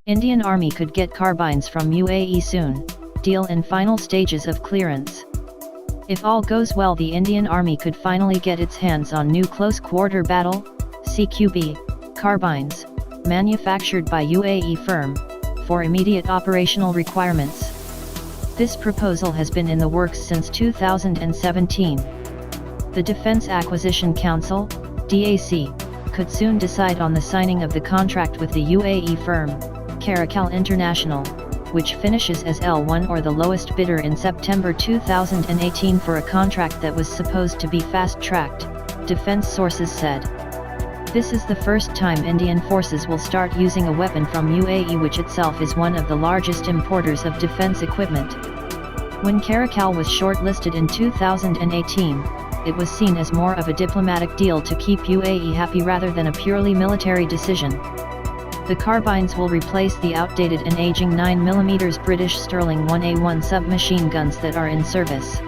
Indian Army could get carbines from UAE soon, deal in final stages of clearance. If all goes well, the Indian Army could finally get its hands on new close-quarter battle (CQB) carbines, manufactured by UAE firm, for immediate operational requirements. This proposal has been in the works since 2017. The Defense Acquisition Council, DAC, could soon decide on the signing of the contract with the UAE firm, Caracal International, which finishes as L1 or the lowest bidder in September 2018 for a contract that was supposed to be fast-tracked, defense sources said. This is the first time Indian forces will start using a weapon from UAE, which itself is one of the largest importers of defense equipment. When Caracal was shortlisted in 2018, it was seen as more of a diplomatic deal to keep UAE happy rather than a purely military decision. The carbines will replace the outdated and aging 9mm British Sterling 1A1 submachine guns that are in service.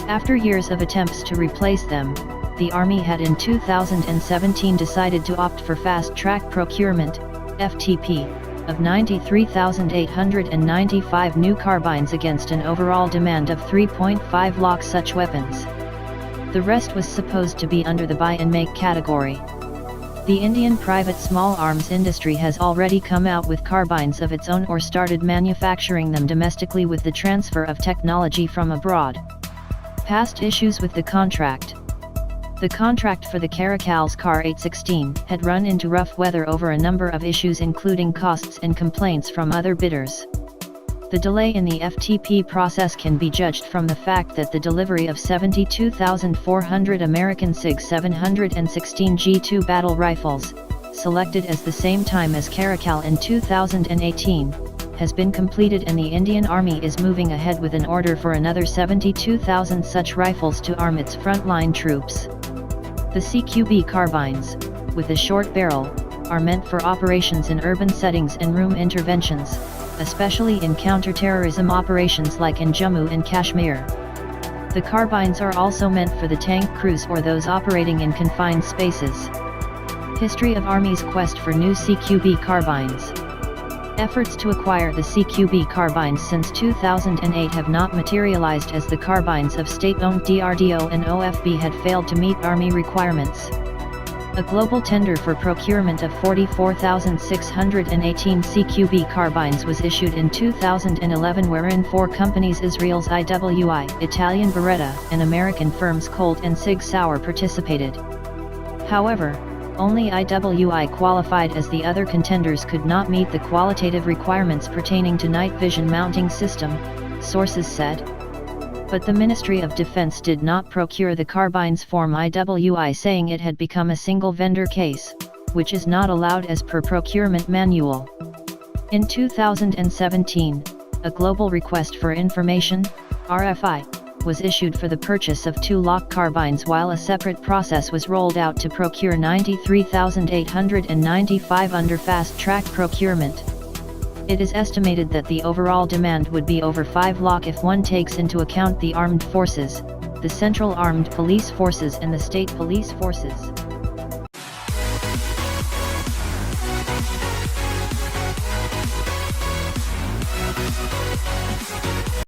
After years of attempts to replace them, the Army had in 2017 decided to opt for fast-track procurement, FTP, of 93,895 new carbines against an overall demand of 3.5 lakh such weapons. The rest was supposed to be under the buy and make category. The Indian private small arms industry has already come out with carbines of its own or started manufacturing them domestically with the transfer of technology from abroad. Past issues with the contract. The contract for the Caracal's Car 816 had run into rough weather over a number of issues, including costs and complaints from other bidders. The delay in the FTP process can be judged from the fact that the delivery of 72,400 American SIG 716 G2 battle rifles, selected as the same time as Caracal in 2018, has been completed, and the Indian Army is moving ahead with an order for another 72,000 such rifles to arm its frontline troops. The CQB carbines, with a short barrel, are meant for operations in urban settings and room interventions, especially in counter-terrorism operations like in Jammu and Kashmir. The carbines are also meant for the tank crews or those operating in confined spaces. History of Army's quest for new CQB carbines. Efforts to acquire the CQB carbines since 2008 have not materialized, as the carbines of state-owned DRDO and OFB had failed to meet Army requirements. A global tender for procurement of 44,618 CQB carbines was issued in 2011, wherein four companies, Israel's IWI, Italian Beretta, and American firms Colt and Sig Sauer, participated. However, only IWI qualified, as the other contenders could not meet the qualitative requirements pertaining to night vision mounting system, sources said. But the Ministry of Defense did not procure the carbines from IWI, saying it had become a single vendor case, which is not allowed as per procurement manual. In 2017, a Global Request for Information, RFI, was issued for the purchase of 2 lakh carbines, while a separate process was rolled out to procure 93,895 under fast-track procurement. It is estimated that the overall demand would be over 5 lakh if one takes into account the armed forces, the Central Armed Police Forces and the state police forces.